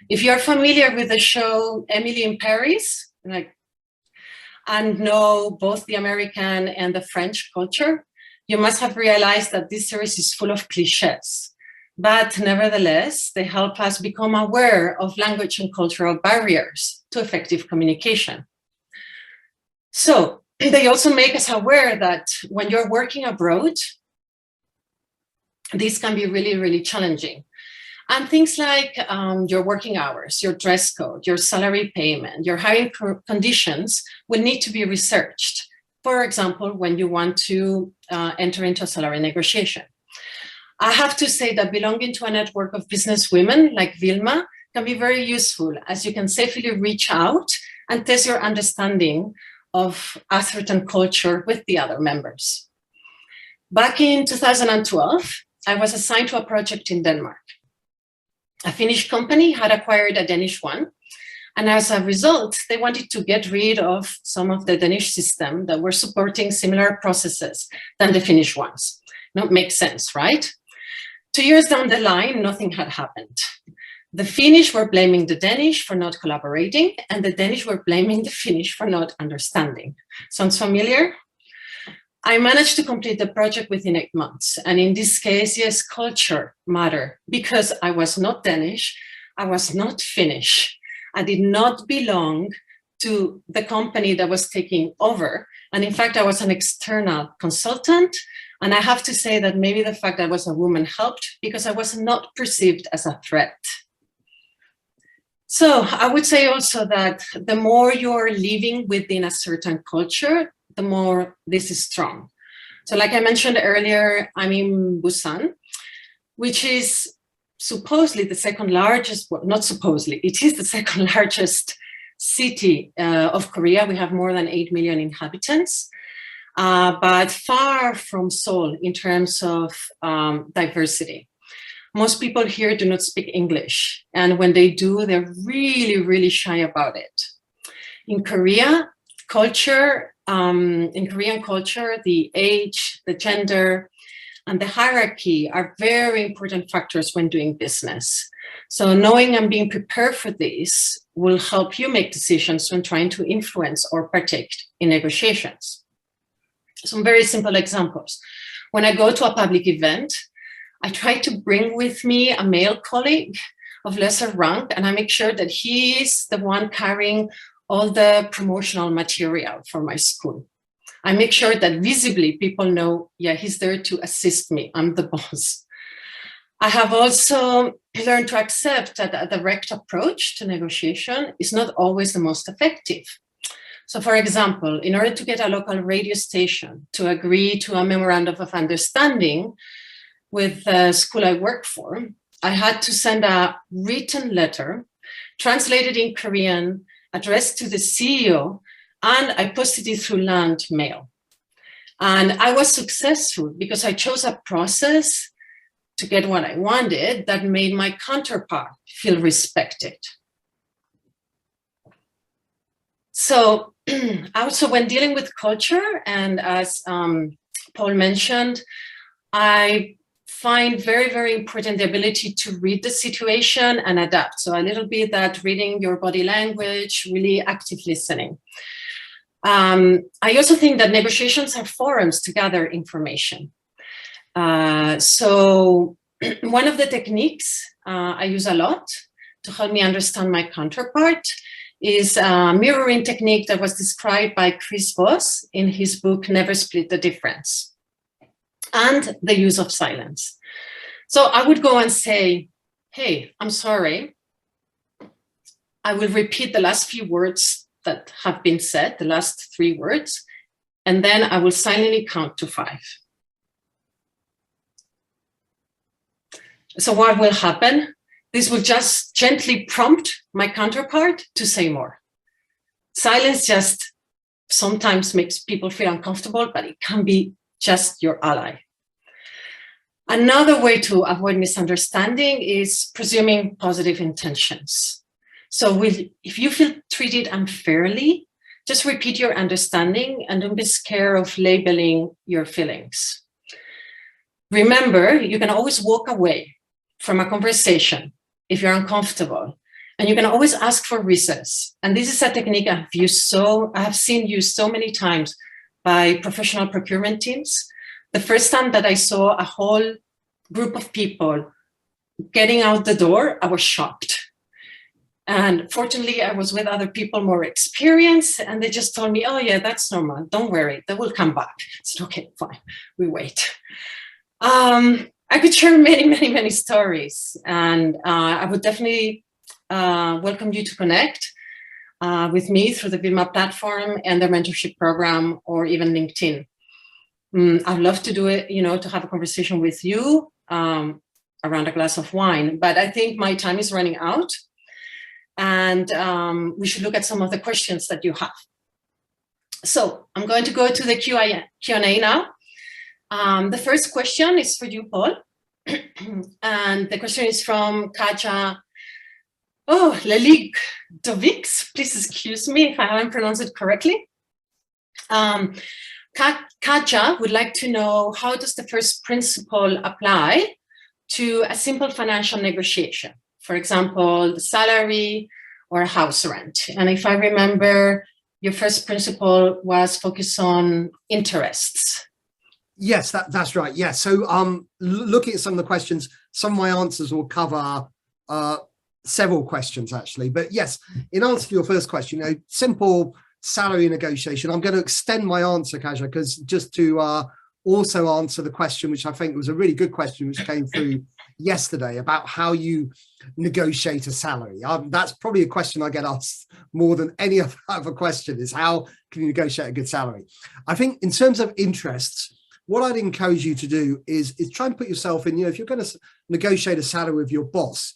If you're familiar with the show Emily in Paris, and know both the American and the French culture, you must have realized that this series is full of cliches. But nevertheless, they help us become aware of language and cultural barriers to effective communication. So they also make us aware that when you're working abroad, this can be really, really challenging. And things like your working hours, your dress code, your salary payment, your hiring conditions will need to be researched. For example, when you want to enter into a salary negotiation. I have to say that belonging to a network of business women like Wilm&a can be very useful, as you can safely reach out and test your understanding of a certain culture with the other members. Back in 2012, I was assigned to a project in Denmark. A Finnish company had acquired a Danish one, and as a result, they wanted to get rid of some of the Danish system that were supporting similar processes than the Finnish ones. Now, it makes sense, right? 2 years down the line, nothing had happened. The Finnish were blaming the Danish for not collaborating, and the Danish were blaming the Finnish for not understanding. Sounds familiar? I managed to complete the project within 8 months. And in this case, yes, culture mattered because I was not Danish, I was not Finnish. I did not belong to the company that was taking over. And in fact, I was an external consultant. And I have to say that maybe the fact that I was a woman helped because I was not perceived as a threat. So I would say also that the more you're living within a certain culture, the more this is strong. So like I mentioned earlier, I'm in Busan, which is supposedly the second largest, well, not supposedly, it is the second largest city of Korea. We have more than 8 million inhabitants, but far from Seoul in terms of diversity. Most people here do not speak English, and when they do, they're really, really shy about it. In Korea, in Korean culture, the age, the gender, and the hierarchy are very important factors when doing business. So knowing and being prepared for this will help you make decisions when trying to influence or partake in negotiations. Some very simple examples. When I go to a public event, I try to bring with me a male colleague of lesser rank, and I make sure that he is the one carrying all the promotional material for my school. I make sure that visibly people know, yeah, he's there to assist me. I'm the boss. I have also learned to accept that a direct approach to negotiation is not always the most effective. So for example, in order to get a local radio station to agree to a memorandum of understanding with the school I work for, I had to send a written letter translated in Korean, addressed to the CEO, and I posted it through land mail. And I was successful because I chose a process to get what I wanted that made my counterpart feel respected. So also when dealing with culture, and as Paul mentioned, I find very, very important the ability to read the situation and adapt. So a little bit that reading your body language, really active listening. I also think that negotiations are forums to gather information. So one of the techniques I use a lot to help me understand my counterpart is a mirroring technique that was described by Chris Voss in his book, Never Split the Difference, and the use of silence. So I would go and say, hey, I'm sorry. I will repeat the last few words that have been said, the last 3 words, and then I will silently count to 5. So what will happen? This will just gently prompt my counterpart to say more. Silence just sometimes makes people feel uncomfortable, but it can be just your ally. Another way to avoid misunderstanding is presuming positive intentions. So if you feel treated unfairly, just repeat your understanding and don't be scared of labeling your feelings. Remember, you can always walk away from a conversation if you're uncomfortable, and you can always ask for recess. And this is a technique I have seen used so many times by professional procurement teams. The first time that I saw a whole group of people getting out the door, I was shocked. And fortunately, I was with other people more experienced, and they just told me, oh yeah, that's normal. Don't worry, they will come back. I said, okay, fine, we wait. I could share many, many, many stories, and I would definitely welcome you to connect with me through the Wilm&a platform and the mentorship program, or even LinkedIn. I'd love to do it, to have a conversation with you around a glass of wine, but I think my time is running out, and we should look at some of the questions that you have. So I'm going to go to the Q&A now. The first question is for you, Paul. And the question is from Katja Leligovics. Please excuse me if I haven't pronounced it correctly. Katja would like to know, how does the first principle apply to a simple financial negotiation? For example, the salary or a house rent. And if I remember, your first principle was focused on interests. Yes, that's right. Yeah. So looking at some of the questions, some of my answers will cover several questions actually. But yes, in answer to your first question, simple salary negotiation, I'm going to extend my answer, Kaja, because just to also answer the question, which I think was a really good question, which came through yesterday, about how you negotiate a salary. That's probably a question I get asked more than any other question, is how can you negotiate a good salary? I think in terms of interests, what I'd encourage you to do is try and put yourself in, if you're going to negotiate a salary with your boss,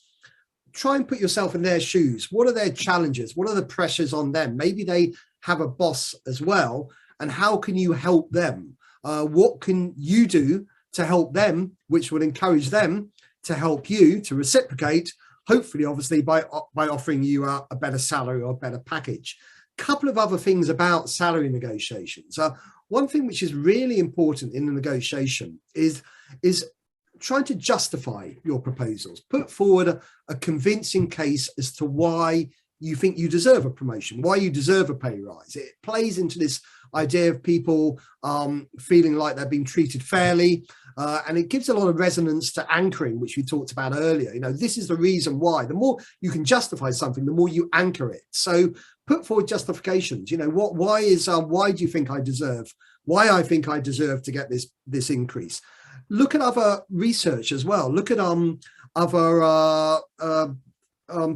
try and put yourself in their shoes. What are their challenges? What are the pressures on them? Maybe they have a boss as well. And how can you help them? What can you do to help them, which would encourage them to help you, to reciprocate, hopefully, obviously, by offering you a better salary or a better package. Couple of other things about salary negotiations. One thing which is really important in the negotiation is trying to justify your proposals. Put forward a convincing case as to why you think you deserve a promotion, why you deserve a pay rise. It plays into this idea of people feeling like they're being treated fairly, and it gives a lot of resonance to anchoring, which we talked about earlier. This is the reason why. The more you can justify something, the more you anchor it. So put forward justifications. Why do you think I deserve why I think I deserve to get this increase. Look at other research as well. Look at other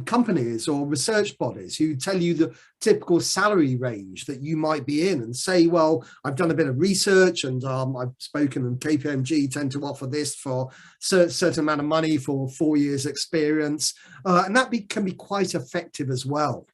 companies or research bodies who tell you the typical salary range that you might be in, and say, well, I've done a bit of research and I've spoken, and KPMG tend to offer this for a certain amount of money for 4 years experience, and that can be quite effective as well.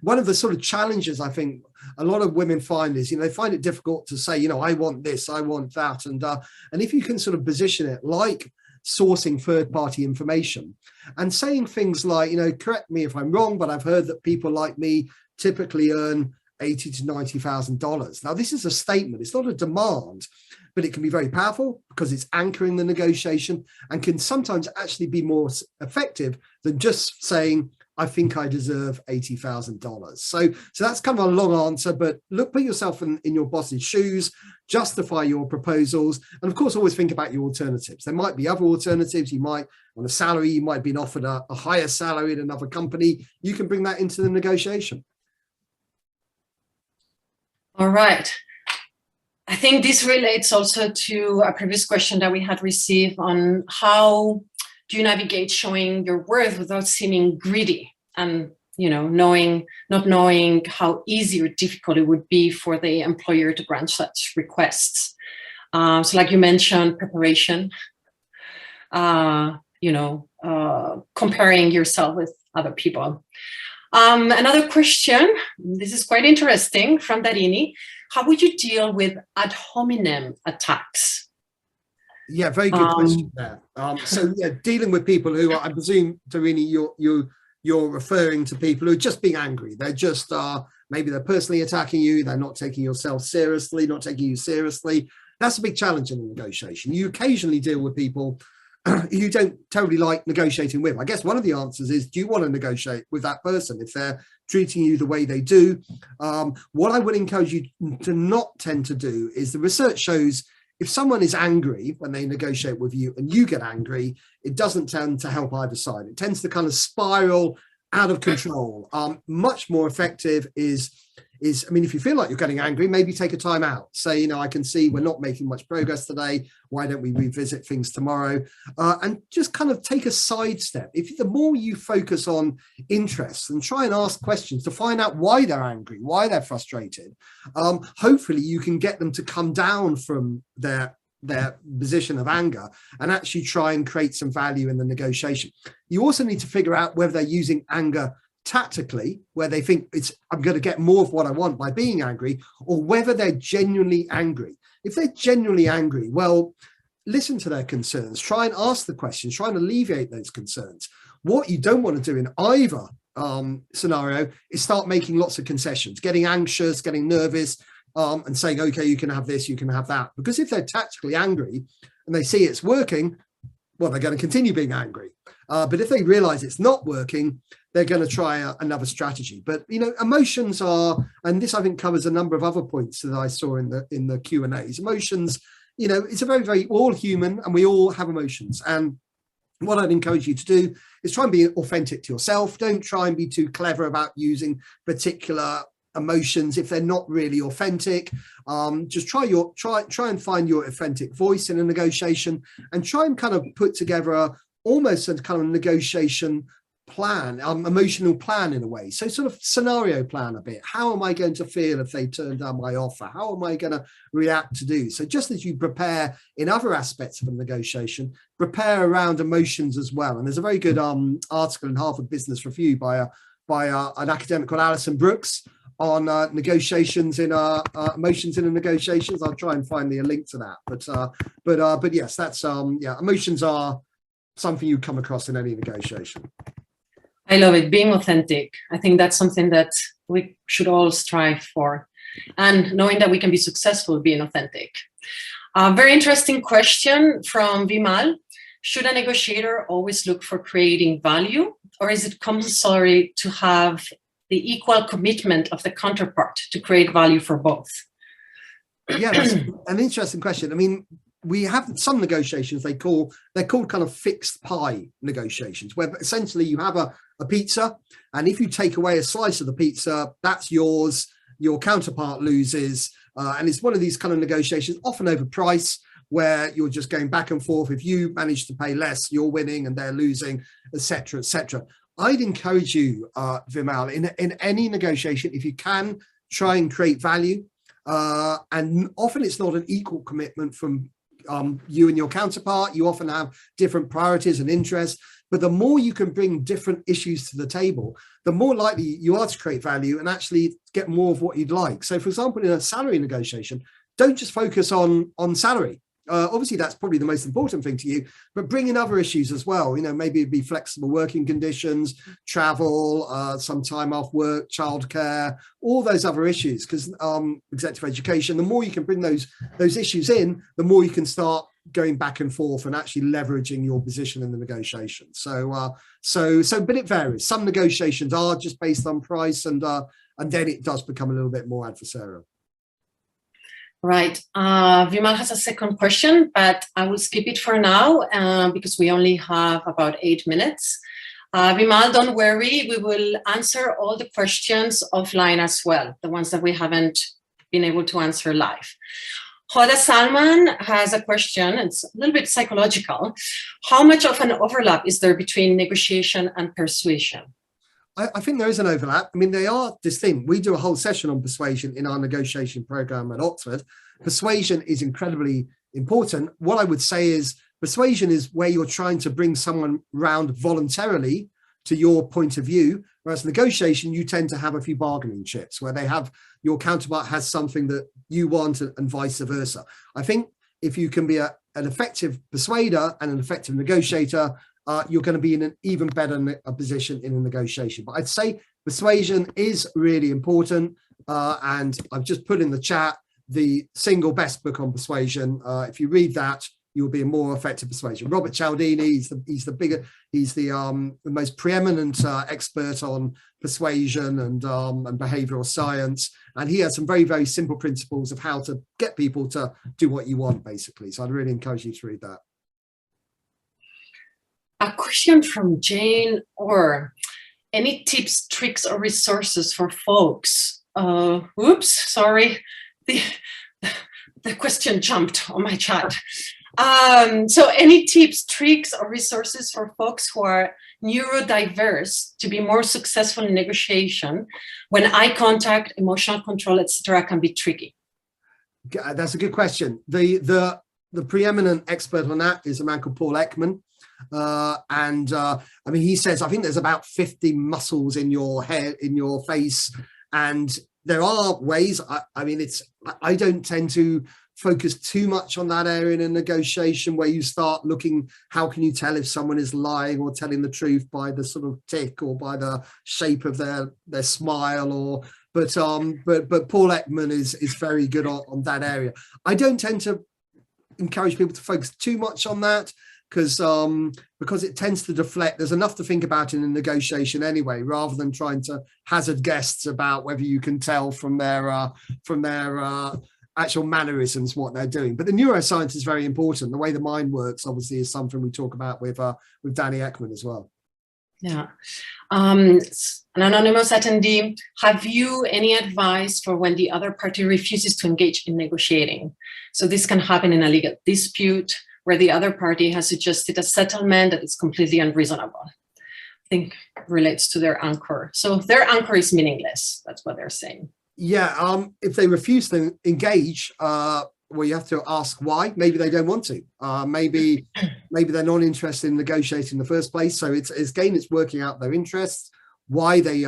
One of the sort of challenges I think a lot of women find is, they find it difficult to say, I want this, I want that, and if you can sort of position it like sourcing third-party information and saying things like, correct me if I'm wrong, but I've heard that people like me typically earn $80,000 to $90,000. Now, this is a statement, it's not a demand, but it can be very powerful because it's anchoring the negotiation and can sometimes actually be more effective than just saying, I think I deserve $80,000. So that's kind of a long answer, but put yourself in your boss's shoes, justify your proposals, and of course, always think about your alternatives. There might be other alternatives. You might, on a salary, you might have been offered a higher salary at another company. You can bring that into the negotiation. All right. I think this relates also to a previous question that we had received on how do you navigate showing your worth without seeming greedy and, not knowing how easy or difficult it would be for the employer to grant such requests. So like you mentioned, preparation, comparing yourself with other people. Another question, this is quite interesting, from Darini. How would you deal with ad hominem attacks? Yeah, very good question there. So yeah, dealing with people who I presume, Darini, you're referring to people who are just being angry. They're just, maybe they're personally attacking you. They're not taking yourself seriously, not taking you seriously. That's a big challenge in a negotiation. You occasionally deal with people you don't totally like negotiating with. I guess one of the answers is, do you want to negotiate with that person if they're treating you the way they do? What I would encourage you to not tend to do is, the research shows if someone is angry when they negotiate with you and you get angry, it doesn't tend to help either side. It tends to kind of spiral out of control. Much more effective is, if you feel like you're getting angry, maybe take a time out. Say, I can see we're not making much progress today. Why don't we revisit things tomorrow? And just kind of take a sidestep. The more you focus on interests and try and ask questions to find out why they're angry, why they're frustrated, hopefully you can get them to come down from their position of anger and actually try and create some value in the negotiation. You also need to figure out whether they're using anger tactically, where they think I'm going to get more of what I want by being angry, or whether they're genuinely angry. If they're genuinely angry, well, listen to their concerns, try and ask the questions, try and alleviate those concerns. What you don't want to do in either scenario is start making lots of concessions, getting anxious, getting nervous, and saying, okay, you can have this, you can have that. Because if they're tactically angry and they see it's working, well, they're going to continue being angry. But if they realize it's not working, they're going to try another strategy. But, emotions are, and this I think covers a number of other points that I saw in the Q&As. Emotions, it's a very, very, we're all human and we all have emotions. And what I'd encourage you to do is try and be authentic to yourself. Don't try and be too clever about using particular emotions if they're not really authentic. Just try and find your authentic voice in a negotiation, and try and kind of put together almost a kind of negotiation plan, emotional plan in a way. So sort of scenario plan a bit. How am I going to feel if they turn down my offer? How am I going to react to do? So just as you prepare in other aspects of a negotiation, prepare around emotions as well. And there's a very good article in Harvard Business Review by an academic called Alison Brooks on negotiations in emotions in negotiations. I'll try and find the link to that. But yes, that's emotions are something you come across in any negotiation. I love it, being authentic. I think that's something that we should all strive for, and knowing that we can be successful being authentic. Very interesting question from Vimal. Should a negotiator always look for creating value, or is it compulsory to have the equal commitment of the counterpart to create value for both? Yeah, that's an interesting question. We have some negotiations they're called kind of fixed pie negotiations, where essentially you have a pizza, and if you take away a slice of the pizza, that's yours. Your counterpart loses, And it's one of these kind of negotiations, often over price, where you're just going back and forth. If you manage to pay less, you're winning and they're losing, etc., etc. I'd encourage you, Vimal, in any negotiation, if you can, try and create value. And often it's not an equal commitment from you and your counterpart. You often have different priorities and interests, but the more you can bring different issues to the table, the more likely you are to create value and actually get more of what you'd like. So for example, in a salary negotiation, don't just focus on salary. Obviously that's probably the most important thing to you, but bring in other issues as well. You know, maybe it'd be flexible working conditions, travel, some time off work, childcare, all those other issues. Because executive education, the more you can bring those issues in, the more you can start going back and forth and actually leveraging your position in the negotiation. So but it varies. Some negotiations are just based on price, and then it does become a little bit more adversarial. Right. Vimal has a second question, but I will skip it for now because we only have about 8 minutes. Vimal, don't worry. We will answer all the questions offline as well, the ones that we haven't been able to answer live. Hoda Salman has a question. It's a little bit psychological. How much of an overlap is there between negotiation and persuasion? I think there is an overlap. I mean, they are distinct. We do a whole session on persuasion in our negotiation program at Oxford. Persuasion is incredibly important. What I would say is persuasion is where you're trying to bring someone round voluntarily to your point of view, whereas negotiation, you tend to have a few bargaining chips where they have, your counterpart has something that you want and vice versa. I think if you can be an effective persuader and an effective negotiator, you're going to be in an even better position in a negotiation. But I'd say persuasion is really important. And I've just put in the chat the single best book on persuasion. If you read that, you'll be a more effective persuasion. Robert Cialdini, he's the most preeminent expert on persuasion and behavioral science. And he has some very, very simple principles of how to get people to do what you want, basically. So I'd really encourage you to read that. A question from Jane Orr. Any tips, tricks, or resources for folks? Oops, sorry. The question jumped on my chat. So any tips, tricks, or resources for folks who are neurodiverse to be more successful in negotiation when eye contact, emotional control, etc., can be tricky? That's a good question. The preeminent expert on that is a man called Paul Ekman. I mean, he says, I think there's about 50 muscles in your head, in your face. And there are ways, I don't tend to focus too much on that area in a negotiation where you start looking, how can you tell if someone is lying or telling the truth by the sort of tick or by the shape of their smile but Paul Ekman is very good on that area. I don't tend to encourage people to focus too much on that because it tends to deflect. There's enough to think about in a negotiation anyway, rather than trying to hazard guesses about whether you can tell from their actual mannerisms what they're doing. But the neuroscience is very important. The way the mind works, obviously, is something we talk about with Danny Ekman as well. Yeah. An anonymous attendee, have you any advice for when the other party refuses to engage in negotiating? So this can happen in a legal dispute where the other party has suggested a settlement that is completely unreasonable. I think relates to their anchor. So their anchor is meaningless. That's what they're saying. Yeah, if they refuse to engage, well, you have to ask why. Maybe they don't want to. Maybe they're not interested in negotiating in the first place. So it's working out their interests, why they're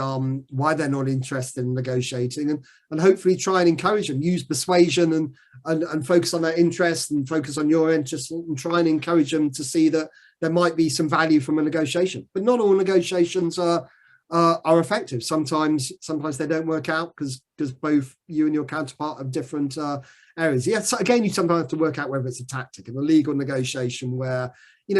not interested in negotiating, and hopefully try and encourage them. Use persuasion and focus on their interests and focus on your interests, and try and encourage them to see that there might be some value from a negotiation. But not all negotiations are effective. Sometimes they don't work out because both you and your counterpart have different areas. Yeah, so again, you sometimes have to work out whether it's a tactic in a legal negotiation where,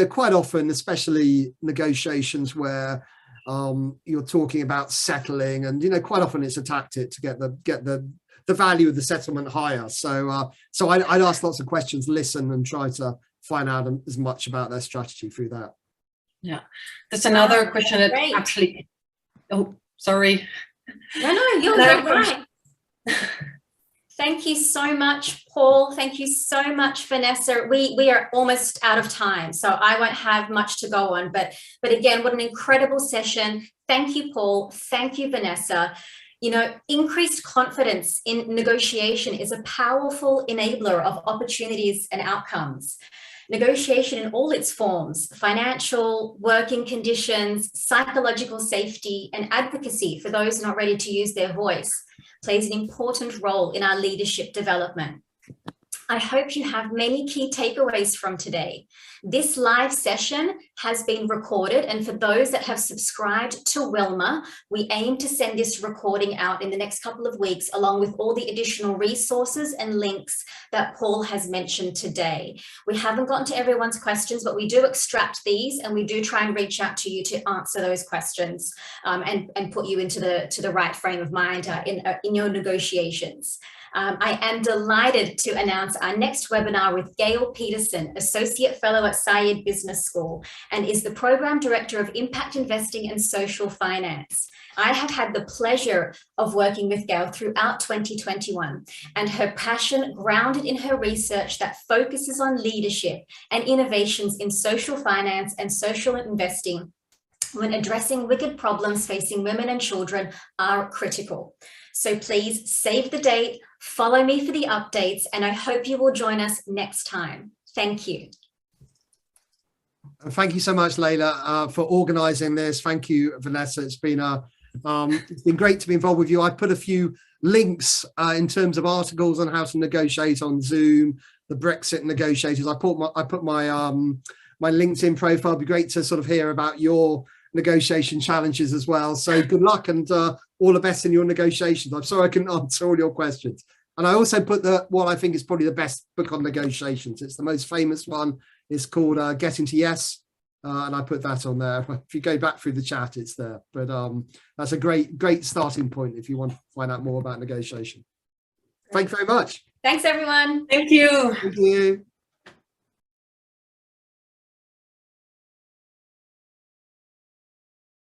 quite often, especially negotiations where you're talking about settling, and quite often it's a tactic to get the value of the settlement higher. So I'd ask lots of questions, listen, and try to find out as much about their strategy through that. Yeah, there's another question that actually. Oh, sorry. No, you're right. Thank you so much, Paul. Thank you so much, Vanessa. We are almost out of time, so I won't have much to go on. But again, what an incredible session. Thank you, Paul. Thank you, Vanessa. You know, increased confidence in negotiation is a powerful enabler of opportunities and outcomes. Negotiation in all its forms, financial, working conditions, psychological safety, and advocacy for those not ready to use their voice, plays an important role in our leadership development. I hope you have many key takeaways from today. This live session has been recorded, and for those that have subscribed to Wilm&a, we aim to send this recording out in the next couple of weeks, along with all the additional resources and links that Paul has mentioned today. We haven't gotten to everyone's questions, but we do extract these, and we do try and reach out to you to answer those questions and put you into the right frame of mind in your negotiations. I am delighted to announce our next webinar with Gail Peterson, Associate Fellow at Syed Business School, and is the Program Director of Impact Investing and Social Finance. I have had the pleasure of working with Gail throughout 2021, and her passion, grounded in her research that focuses on leadership and innovations in social finance and social investing when addressing wicked problems facing women and children, are critical. So please save the date, follow me for the updates, and I hope you will join us next time. Thank you. Thank you so much, Layla, for organising this. Thank you, Vanessa. It's been great to be involved with you. I put a few links in terms of articles on how to negotiate on Zoom, the Brexit negotiators. I put my LinkedIn profile. It'd be great to sort of hear about your negotiation challenges as well. So good luck and all the best in your negotiations. I'm sorry I couldn't answer all your questions. And I also put what I think is probably the best book on negotiations. It's the most famous one. It's called Getting to Yes. And I put that on there. If you go back through the chat, it's there. But that's a great starting point if you want to find out more about negotiation. Thank you very much. Thanks, everyone. Thank you. Thank you.